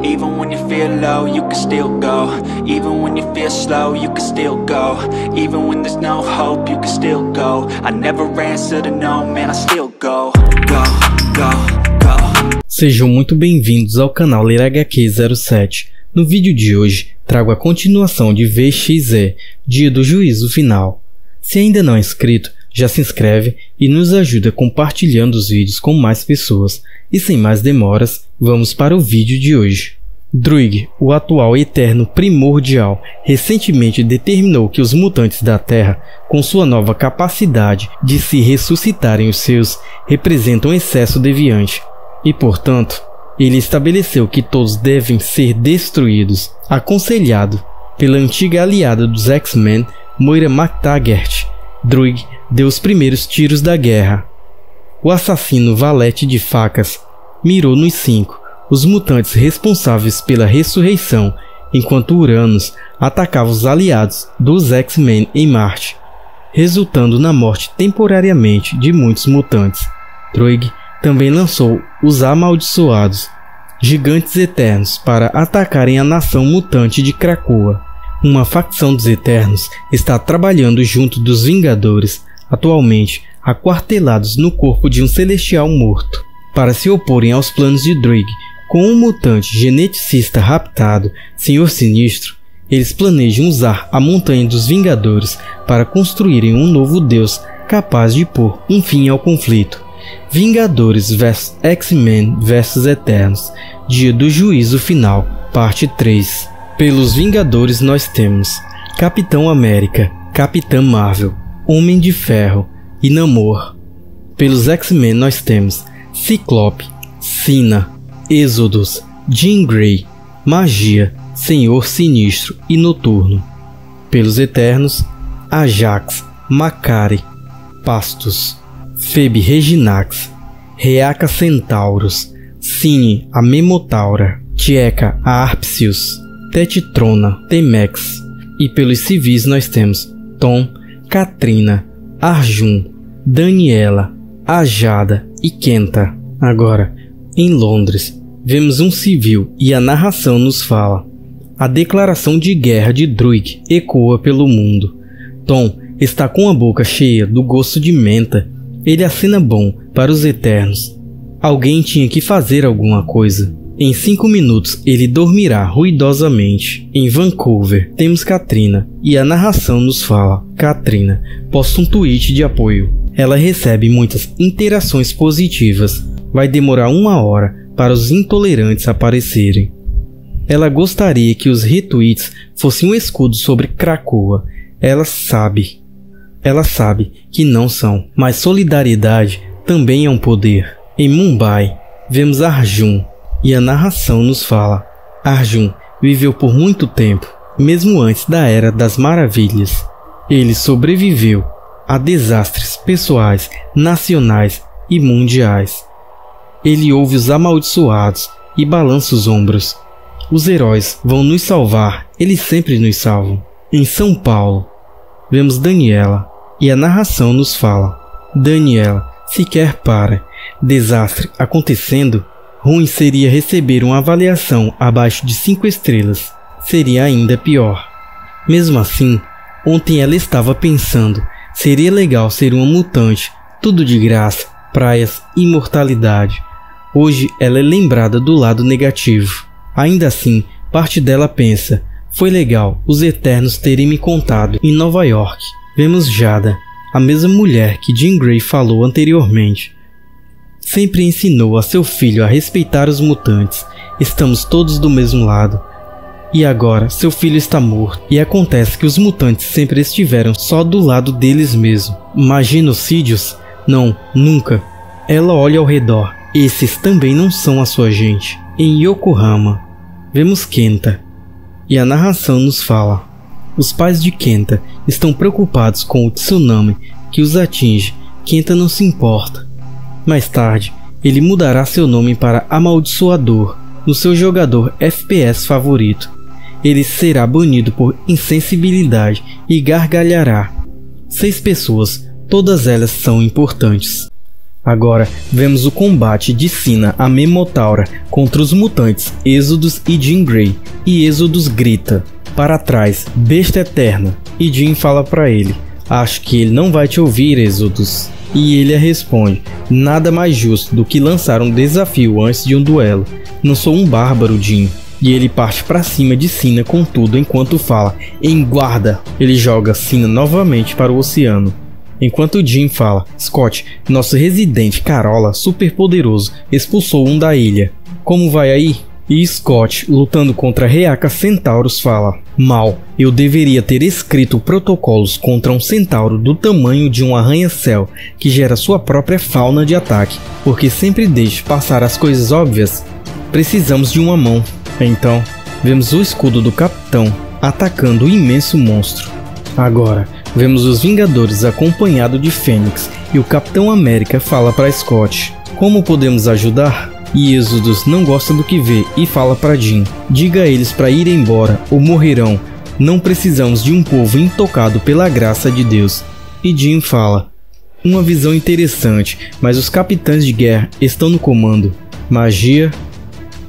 Even when you feel low, you can still go. Even when you feel slow, you can still go. Even when there's no hope, you can still go. I never answer to no, man, I still go. Go, go, go. Sejam muito bem-vindos ao canal Ler HQ 07. No vídeo de hoje, trago a continuação de VXE, Dia do Juízo Final. Se ainda não é inscrito, já se inscreve e nos ajuda compartilhando os vídeos com mais pessoas. E sem mais demoras, vamos para o vídeo de hoje. Druig, o atual Eterno Primordial, recentemente determinou que os mutantes da Terra, com sua nova capacidade de se ressuscitarem os seus, representam excesso deviante. E, portanto, ele estabeleceu que todos devem ser destruídos, aconselhado pela antiga aliada dos X-Men, Moira MacTaggert. Druig deu os primeiros tiros da guerra. O assassino Valete de Facas mirou nos 5, os mutantes responsáveis pela ressurreição, enquanto Uranus atacava os aliados dos X-Men em Marte, resultando na morte temporariamente de muitos mutantes. Druig também lançou os Amaldiçoados, Gigantes Eternos, para atacarem a nação mutante de Krakoa. Uma facção dos Eternos está trabalhando junto dos Vingadores, atualmente aquartelados no corpo de um celestial morto, para se oporem aos planos de Druig. Com um mutante geneticista raptado, Senhor Sinistro, eles planejam usar a Montanha dos Vingadores para construírem um novo deus capaz de pôr um fim ao conflito. Vingadores vs X-Men vs Eternos, Dia do Juízo Final, Parte 3. Pelos Vingadores nós temos Capitão América, Capitã Marvel, Homem de Ferro e Namor. Pelos X-Men nós temos Ciclope, Sina, Exodus, Jean Grey, Magia, Senhor Sinistro e Noturno. Pelos Eternos, Ajax, Macari, Pastus, Febe Reginax, Reaca Centauros, Cine a Memotaura, Tieca a Arpsius, Tetitrona, Temex. E pelos civis nós temos Tom, Katrina, Arjun, Daniela, Ajada e Kenta. Agora, em Londres, vemos um civil e a narração nos fala. A declaração de guerra de Druig ecoa pelo mundo. Tom está com a boca cheia do gosto de menta. Ele acena bom para os Eternos. Alguém tinha que fazer alguma coisa. Em 5 minutos ele dormirá ruidosamente. Em Vancouver temos Katrina e a narração nos fala. Katrina posta um tweet de apoio. Ela recebe muitas interações positivas. Vai demorar 1 hora para os intolerantes aparecerem. Ela gostaria que os retweets fossem um escudo sobre Krakoa. Ela sabe que não são, mas solidariedade também é um poder. Em Mumbai vemos Arjun. E a narração nos fala. Arjun viveu por muito tempo, mesmo antes da Era das Maravilhas. Ele sobreviveu a desastres pessoais, nacionais e mundiais. Ele ouve os amaldiçoados e balança os ombros. Os heróis vão nos salvar, eles sempre nos salvam. Em São Paulo, vemos Daniela e a narração nos fala. Daniela sequer para. Desastre acontecendo? Ruim seria receber uma avaliação abaixo de 5 estrelas. Seria ainda pior. Mesmo assim, ontem ela estava pensando, seria legal ser uma mutante, tudo de graça, praias, imortalidade. Hoje ela é lembrada do lado negativo. Ainda assim, parte dela pensa, foi legal os Eternos terem me contado. Em Nova York, vemos Jada, a mesma mulher que Jean Grey falou anteriormente. Sempre ensinou a seu filho a respeitar os mutantes. Estamos todos do mesmo lado. E agora seu filho está morto. E acontece que os mutantes sempre estiveram só do lado deles mesmos. Mas genocídios? Não, nunca. Ela olha ao redor. Esses também não são a sua gente. Em Yokohama, vemos Kenta. E a narração nos fala. Os pais de Kenta estão preocupados com o tsunami que os atinge. Kenta não se importa. Mais tarde, ele mudará seu nome para Amaldiçoador no seu jogador FPS favorito. Ele será banido por insensibilidade e gargalhará. 6 pessoas, todas elas são importantes. Agora vemos o combate de Sina a Memotaura contra os mutantes Exodus e Jean Grey, e Exodus grita: "Para trás, besta eterna!" E Jean fala para ele: "Acho que ele não vai te ouvir, Exodus." E ele responde: "Nada mais justo do que lançar um desafio antes de um duelo. Não sou um bárbaro, Jean." E ele parte para cima de Sina com tudo enquanto fala: "Em guarda!" Ele joga Sina novamente para o oceano. Enquanto Jean fala: "Scott, nosso residente Carola, super poderoso, expulsou um da ilha. Como vai aí?" E Scott, lutando contra Reaca Centauros, fala: "Mal, eu deveria ter escrito protocolos contra um centauro do tamanho de um arranha-céu que gera sua própria fauna de ataque, porque sempre deixo passar as coisas óbvias. Precisamos de uma mão." Então, vemos o escudo do capitão atacando o imenso monstro. Agora, vemos os Vingadores acompanhado de Fênix e o Capitão América fala para Scott: "Como podemos ajudar?" E Exodus não gosta do que vê e fala para Jean: "Diga a eles para ir embora ou morrerão. Não precisamos de um povo intocado pela graça de Deus." E Jean fala: "Uma visão interessante, mas os capitães de guerra estão no comando. Magia?"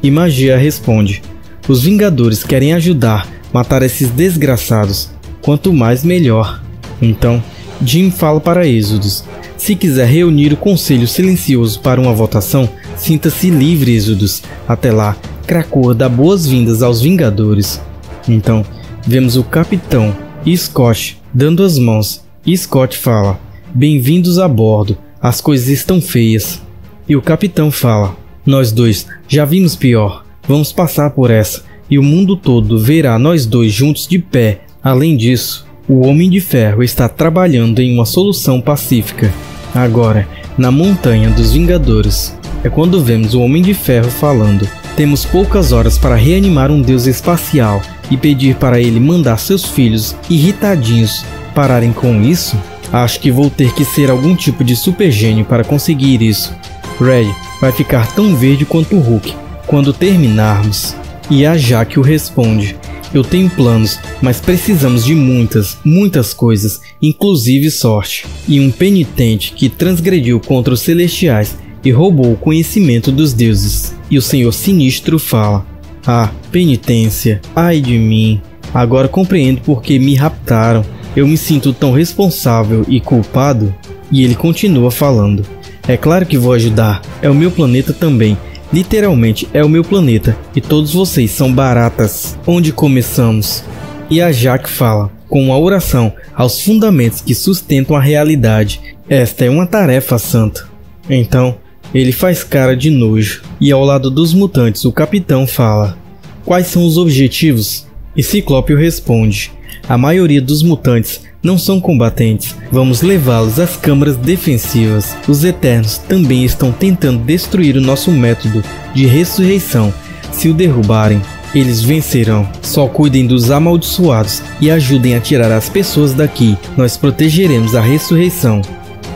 E Magia responde: "Os Vingadores querem ajudar, matar esses desgraçados. Quanto mais melhor." Então, Jean fala para Exodus: "Se quiser reunir o Conselho Silencioso para uma votação, sinta-se livre, Exodus. Até lá, Krakoa dá boas-vindas aos Vingadores." Então, vemos o Capitão e Scott dando as mãos, e Scott fala: "Bem-vindos a bordo, as coisas estão feias." E o Capitão fala: "Nós dois já vimos pior, vamos passar por essa, e o mundo todo verá nós dois juntos de pé. Além disso, o Homem de Ferro está trabalhando em uma solução pacífica." Agora, na Montanha dos Vingadores, é quando vemos o Homem de Ferro falando: "Temos poucas horas para reanimar um deus espacial e pedir para ele mandar seus filhos irritadinhos pararem com isso? Acho que vou ter que ser algum tipo de super gênio para conseguir isso. Red vai ficar tão verde quanto o Hulk quando terminarmos." E a Jaque o responde: "Eu tenho planos, mas precisamos de muitas coisas, inclusive sorte. E um penitente que transgrediu contra os celestiais e roubou o conhecimento dos deuses." E o Senhor Sinistro fala: "Ah, penitência, ai de mim. Agora compreendo por que me raptaram. Eu me sinto tão responsável e culpado." E ele continua falando: "É claro que vou ajudar, é o meu planeta também. Literalmente é o meu planeta e todos vocês são baratas. Onde começamos?" E a Jaque fala: "Com uma oração aos fundamentos que sustentam a realidade. Esta é uma tarefa santa." Então, ele faz cara de nojo. E ao lado dos mutantes, o Capitão fala: "Quais são os objetivos?" E Ciclope responde: "A maioria dos mutantes não são combatentes. Vamos levá-los às câmaras defensivas. Os Eternos também estão tentando destruir o nosso método de ressurreição. Se o derrubarem, eles vencerão. Só cuidem dos amaldiçoados e ajudem a tirar as pessoas daqui. Nós protegeremos a ressurreição."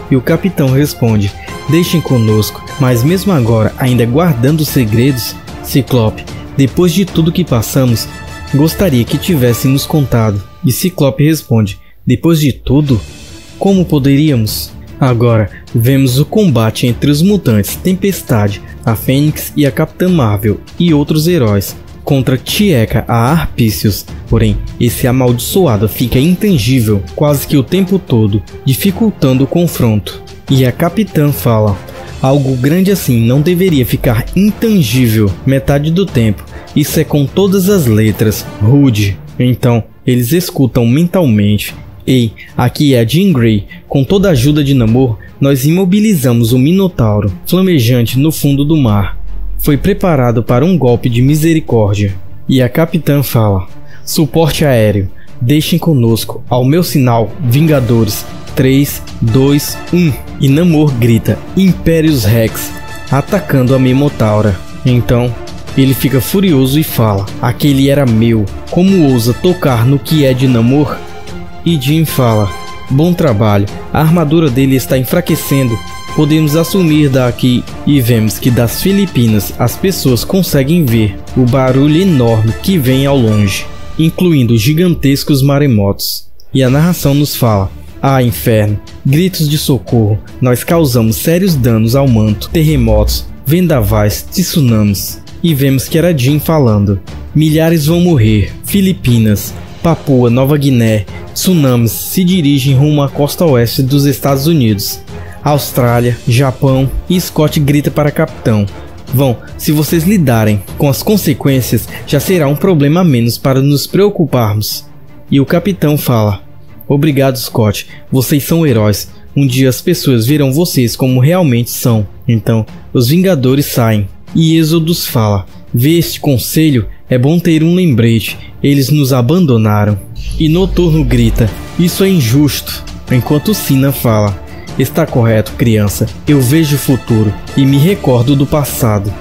E o Capitão responde: "Deixem conosco, mas mesmo agora, ainda guardando segredos?" Ciclope: "Depois de tudo que passamos, gostaria que tivessem nos contado." E Ciclope responde: "Depois de tudo? Como poderíamos?" Agora, vemos o combate entre os mutantes Tempestade, a Fênix e a Capitã Marvel e outros heróis contra Tieka, a Arpícios. Porém, esse amaldiçoado fica intangível quase que o tempo todo, dificultando o confronto. E a Capitã fala: "Algo grande assim não deveria ficar intangível metade do tempo. Isso é com todas as letras, Rude." Então, eles escutam mentalmente: "Ei, aqui é a Jean Grey. Com toda a ajuda de Namor, nós imobilizamos o Minotauro flamejante no fundo do mar. Foi preparado para um golpe de misericórdia." E a Capitã fala: "Suporte aéreo, deixem conosco. Ao meu sinal, Vingadores. 3, 2, 1. E Namor grita: "Impérios Rex", atacando a Memotaura. Então, ele fica furioso e fala: "Aquele era meu. Como ousa tocar no que é de Namor?" E Jean fala: "Bom trabalho, a armadura dele está enfraquecendo. Podemos assumir daqui." E vemos que das Filipinas as pessoas conseguem ver o barulho enorme que vem ao longe, incluindo gigantescos maremotos. E a narração nos fala: "Ah, inferno, gritos de socorro. Nós causamos sérios danos ao manto, terremotos, vendavais, tsunamis. E vemos que era Jim falando. Milhares vão morrer. Filipinas, Papua Nova Guiné, tsunamis se dirigem rumo à costa oeste dos Estados Unidos. Austrália, Japão e Scott grita para capitão. Vão, se vocês lidarem com as consequências, já será um problema a menos para nos preocuparmos. E o capitão fala: obrigado, Scott, vocês são heróis. Um dia as pessoas verão vocês como realmente são. Então, os Vingadores saem. E Exodus fala: vê este conselho, é bom ter um lembrete, eles nos abandonaram. E Noturno grita: isso é injusto. Enquanto Sina fala: está correto, criança, eu vejo o futuro e me recordo do passado.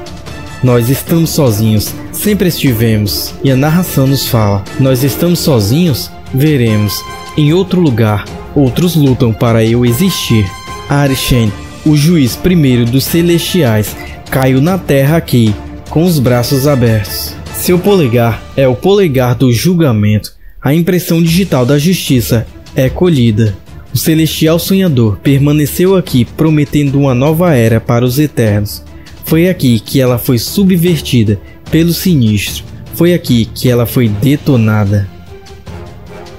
Nós estamos sozinhos, sempre estivemos. E a narração nos fala: nós estamos sozinhos? Veremos. Em outro lugar, outros lutam para eu existir. Arishem, o juiz primeiro dos celestiais, caiu na terra aqui, com os braços abertos. Seu polegar é o polegar do julgamento. A impressão digital da justiça é colhida. O celestial sonhador permaneceu aqui, prometendo uma nova era para os eternos. Foi aqui que ela foi subvertida pelo sinistro. Foi aqui que ela foi detonada.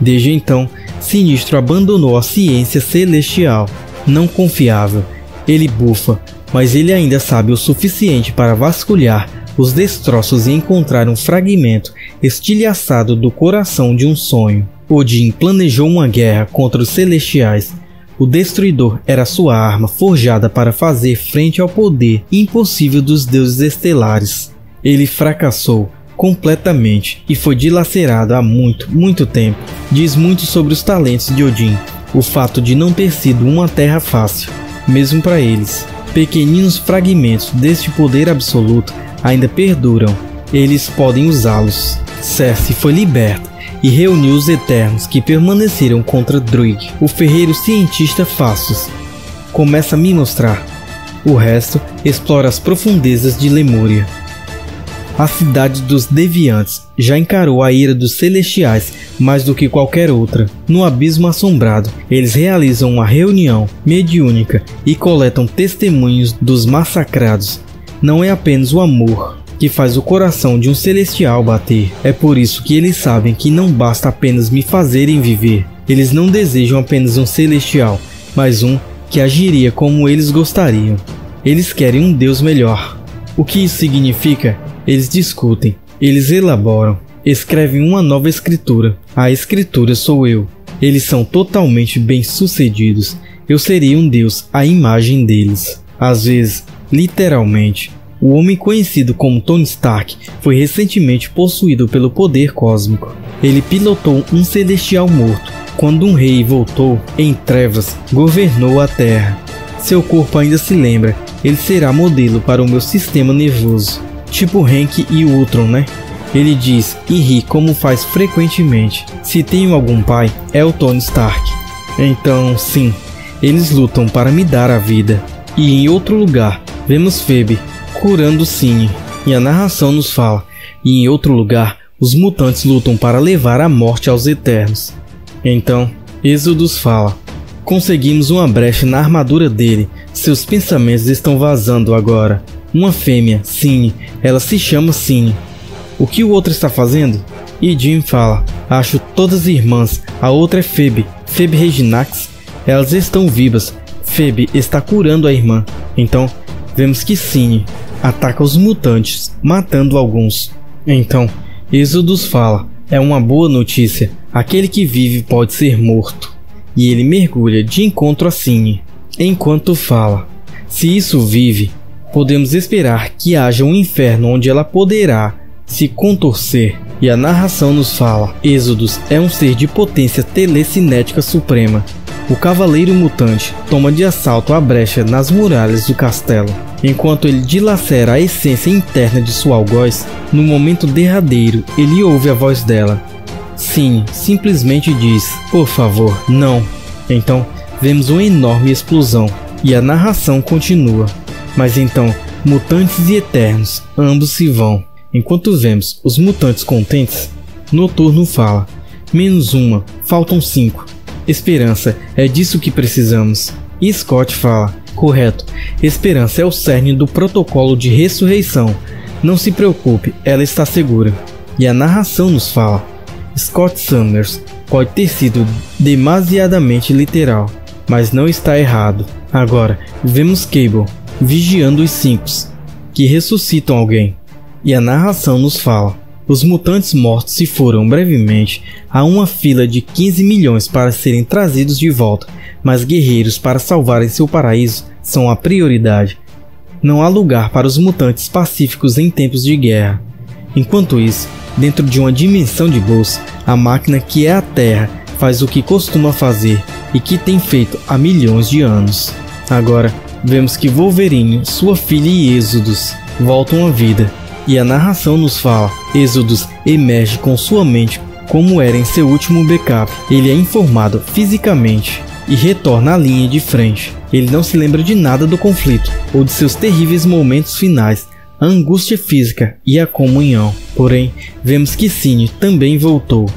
Desde então, Sinistro abandonou a ciência celestial. Não confiável, ele bufa, mas ele ainda sabe o suficiente para vasculhar os destroços e encontrar um fragmento estilhaçado do coração de um sonho. Odin planejou uma guerra contra os celestiais. O Destruidor era sua arma forjada para fazer frente ao poder impossível dos deuses estelares. Ele fracassou completamente e foi dilacerado há muito tempo. Diz muito sobre os talentos de Odin, o fato de não ter sido uma terra fácil, mesmo para eles. Pequeninos fragmentos deste poder absoluto ainda perduram, eles podem usá-los. Cersei foi liberta e reuniu os Eternos que permaneceram contra Druig, o ferreiro cientista Phastos. Começa a me mostrar. O resto explora as profundezas de Lemúria. A cidade dos Deviantes já encarou a ira dos Celestiais mais do que qualquer outra. No Abismo Assombrado, eles realizam uma reunião mediúnica e coletam testemunhos dos massacrados. Não é apenas o amor que faz o coração de um celestial bater. É por isso que eles sabem que não basta apenas me fazerem viver. Eles não desejam apenas um celestial, mas um que agiria como eles gostariam. Eles querem um Deus melhor. O que isso significa? Eles discutem, eles elaboram, escrevem uma nova escritura. A escritura sou eu. Eles são totalmente bem-sucedidos. Eu seria um Deus à imagem deles. Às vezes, literalmente. O homem conhecido como Tony Stark foi recentemente possuído pelo poder cósmico. Ele pilotou um celestial morto. Quando um rei voltou, em trevas, governou a Terra. Seu corpo ainda se lembra. Ele será modelo para o meu sistema nervoso. Tipo Hank e Ultron, né? Ele diz e ri como faz frequentemente. Se tenho algum pai, é o Tony Stark. Então, sim, eles lutam para me dar a vida. E em outro lugar, vemos Phoebe curando Cine. E a narração nos fala: e em outro lugar, os mutantes lutam para levar a morte aos Eternos. Então, Exodus fala: conseguimos uma brecha na armadura dele. Seus pensamentos estão vazando agora. Uma fêmea, Cine, ela se chama Cine. O que o outro está fazendo? E Jim fala: acho todas irmãs. A outra é Phoebe, Phoebe Reginax. Elas estão vivas. Phoebe está curando a irmã. Então, vemos que Cine ataca os mutantes, matando alguns. Então, Exodus fala: é uma boa notícia. Aquele que vive pode ser morto. E ele mergulha de encontro a Cine. Enquanto fala: se isso vive, podemos esperar que haja um inferno onde ela poderá se contorcer. E a narração nos fala: Exodus é um ser de potência telecinética suprema. O Cavaleiro Mutante toma de assalto a brecha nas muralhas do castelo. Enquanto ele dilacera a essência interna de sua algoz, no momento derradeiro ele ouve a voz dela. Sim, simplesmente diz: por favor, não. Então vemos uma enorme explosão e a narração continua. Mas então, mutantes e eternos, ambos se vão. Enquanto vemos os mutantes contentes, Noturno fala: menos uma, faltam 5. Esperança, é disso que precisamos. E Scott fala: correto, esperança é o cerne do protocolo de ressurreição. Não se preocupe, ela está segura. E a narração nos fala: Scott Summers pode ter sido demasiadamente literal, mas não está errado. Agora, vemos Cable vigiando os 5 que ressuscitam alguém. E a narração nos fala: os mutantes mortos se foram brevemente a uma fila de 15 milhões para serem trazidos de volta, mas guerreiros para salvarem seu paraíso são a prioridade. Não há lugar para os mutantes pacíficos em tempos de guerra. Enquanto isso, dentro de uma dimensão de bolsa, a máquina que é a Terra faz o que costuma fazer e que tem feito há milhões de anos. Agora, vemos que Wolverine, sua filha e Exodus voltam à vida. E a narração nos fala: Exodus emerge com sua mente como era em seu último backup. Ele é informado fisicamente e retorna à linha de frente. Ele não se lembra de nada do conflito ou de seus terríveis momentos finais, a angústia física e a comunhão. Porém, vemos que Cine também voltou.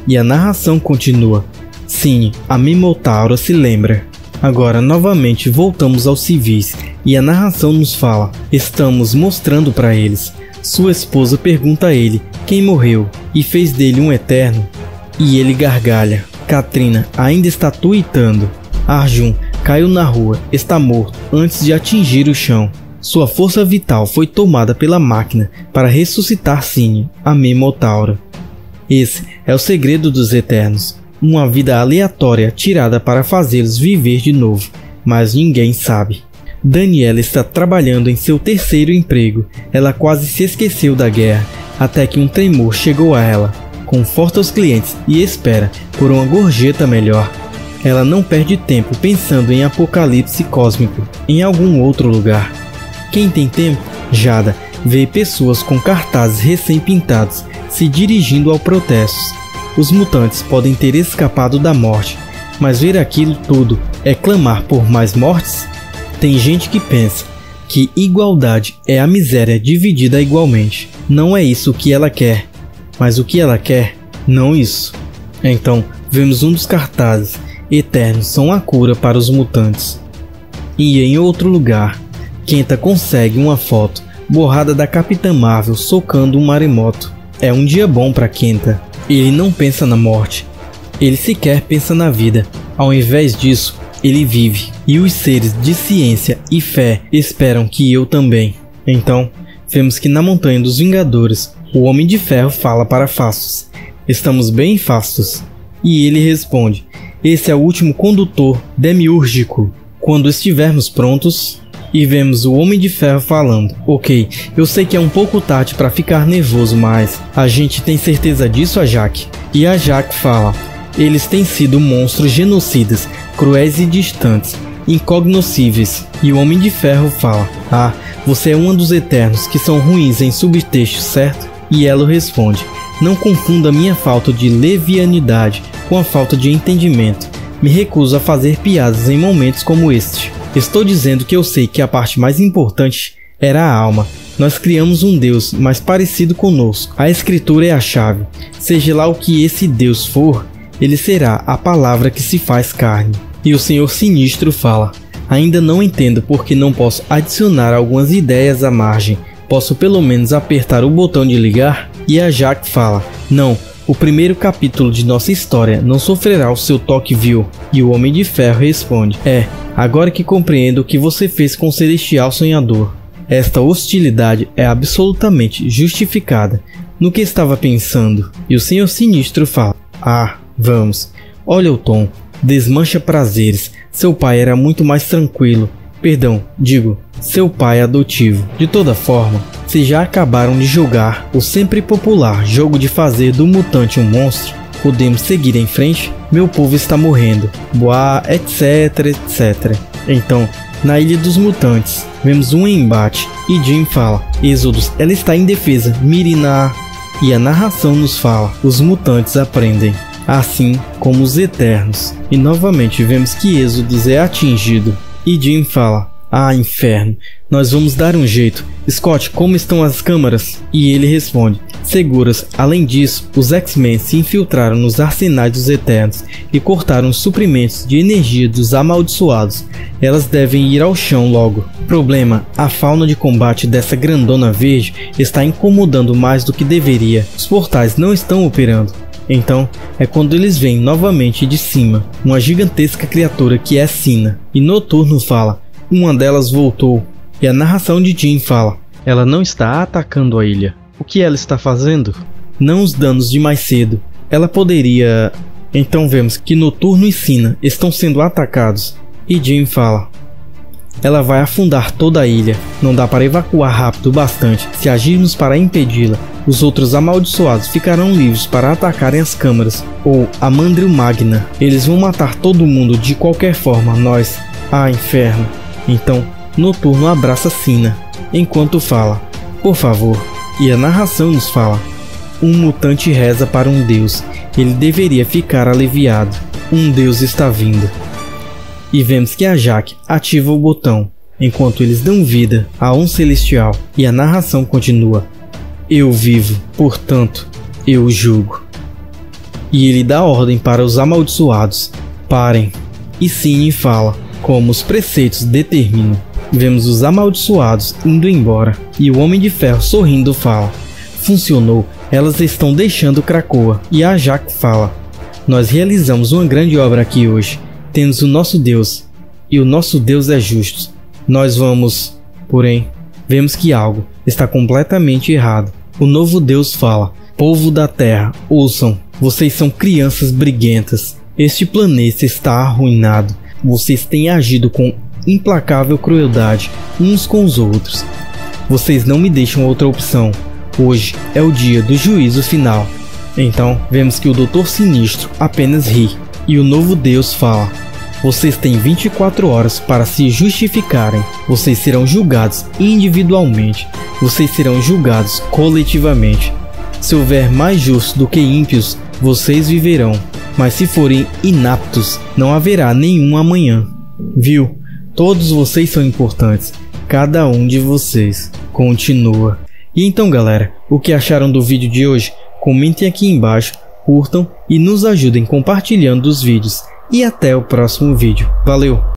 E a narração continua: Cine, a Minotauro se lembra. Agora novamente voltamos aos civis e a narração nos fala: estamos mostrando para eles. Sua esposa pergunta a ele quem morreu e fez dele um eterno. E ele gargalha. Katrina ainda está tuitando. Arjun caiu na rua, está morto antes de atingir o chão. Sua força vital foi tomada pela máquina para ressuscitar Cine, a Minotauro. Esse é o segredo dos Eternos. Uma vida aleatória tirada para fazê-los viver de novo, mas ninguém sabe. Daniela está trabalhando em seu 3º emprego. Ela quase se esqueceu da guerra, até que um tremor chegou a ela. Conforta os clientes e espera por uma gorjeta melhor. Ela não perde tempo pensando em apocalipse cósmico em algum outro lugar. Quem tem tempo? Jada vê pessoas com cartazes recém-pintados se dirigindo ao protestos. Os mutantes podem ter escapado da morte, mas ver aquilo tudo é clamar por mais mortes? Tem gente que pensa que igualdade é a miséria dividida igualmente. Não é isso que ela quer, mas o que ela quer, não isso. Então, vemos um dos cartazes: Eternos são a cura para os mutantes. E em outro lugar, Kenta consegue uma foto borrada da Capitã Marvel socando um maremoto. É um dia bom para Kenta. Ele não pensa na morte, ele sequer pensa na vida. Ao invés disso, ele vive. E os seres de ciência e fé esperam que eu também. Então, vemos que na Montanha dos Vingadores, o Homem de Ferro fala para Phastos: estamos bem, Phastos? E ele responde: esse é o último condutor demiúrgico. Quando estivermos prontos... E vemos o Homem de Ferro falando: ok, eu sei que é um pouco tarde para ficar nervoso, mas a gente tem certeza disso, a Jaque? E a Jaque fala: eles têm sido monstros genocidas, cruéis e distantes, incognoscíveis. E o Homem de Ferro fala: ah, você é um dos Eternos que são ruins em subtexto, certo? E ela responde: não confunda minha falta de levianidade com a falta de entendimento. Me recuso a fazer piadas em momentos como este. Estou dizendo que eu sei que a parte mais importante era a alma. Nós criamos um Deus mais parecido conosco. A Escritura é a chave. Seja lá o que esse Deus for, ele será a palavra que se faz carne. E o Senhor Sinistro fala: ainda não entendo porque não posso adicionar algumas ideias à margem. Posso pelo menos apertar o botão de ligar? E a Jaque fala: não, o primeiro capítulo de nossa história não sofrerá o seu toque vil. E o Homem de Ferro responde: agora que compreendo o que você fez com o Celestial Sonhador. Esta hostilidade é absolutamente justificada no que estava pensando. E o Senhor Sinistro fala: ah, vamos. Olha o tom. Desmancha prazeres. Seu pai era muito mais tranquilo. Perdão, digo, seu pai adotivo. De toda forma, se já acabaram de jogar o sempre popular jogo de fazer do mutante um monstro, podemos seguir em frente? Meu povo está morrendo. Boa, etc, etc. Então, na Ilha dos Mutantes, vemos um embate e Jim fala: Exodus, ela está indefesa, mire na... E a narração nos fala: os mutantes aprendem, assim como os Eternos. E novamente vemos que Exodus é atingido. E Jim fala: ah, inferno, nós vamos dar um jeito. Scott, como estão as câmaras? E ele responde: seguras. Além disso, os X-Men se infiltraram nos arsenais dos Eternos e cortaram os suprimentos de energia dos amaldiçoados. Elas devem ir ao chão logo. Problema: a fauna de combate dessa grandona verde está incomodando mais do que deveria. Os portais não estão operando. Então, é quando eles veem novamente de cima uma gigantesca criatura que é Sina. E Noturno fala: uma delas voltou. E a narração de Jean fala: ela não está atacando a ilha. O que ela está fazendo? Não os danos de mais cedo. Ela poderia... Então vemos que Noturno e Sina estão sendo atacados. E Jean fala: ela vai afundar toda a ilha. Não dá para evacuar rápido bastante. Se agirmos para impedi-la, os outros amaldiçoados ficarão livres para atacarem as câmaras ou a Mandrill Magna. Eles vão matar todo mundo de qualquer forma. Nós... Ah, inferno. Então Noturno abraça Sina enquanto fala: por favor. E a narração nos fala: um mutante reza para um deus. Ele deveria ficar aliviado. Um deus está vindo. E vemos que a Jaque ativa o botão, enquanto eles dão vida a um celestial. E a narração continua: eu vivo, portanto, eu julgo. E ele dá ordem para os amaldiçoados: parem. E Cine fala como os preceitos determinam. Vemos os amaldiçoados indo embora. E o Homem de Ferro sorrindo fala: funcionou, elas estão deixando Krakoa. E a Jaque fala: nós realizamos uma grande obra aqui hoje. Temos o nosso Deus, e o nosso Deus é justo. Nós vamos... Porém, vemos que algo está completamente errado. O novo Deus fala: povo da Terra, ouçam, vocês são crianças briguentas. Este planeta está arruinado. Vocês têm agido com implacável crueldade uns com os outros. Vocês não me deixam outra opção. Hoje é o dia do juízo final. Então, vemos que o Doutor Sinistro apenas ri. E o novo Deus fala: vocês têm 24 horas para se justificarem. Vocês serão julgados individualmente. Vocês serão julgados coletivamente. Se houver mais justos do que ímpios, vocês viverão. Mas se forem inaptos, não haverá nenhum amanhã. Viu? Todos vocês são importantes. Cada um de vocês. Continua. E então, galera, o que acharam do vídeo de hoje? Comentem aqui embaixo, curtam e nos ajudem compartilhando os vídeos. E até o próximo vídeo. Valeu!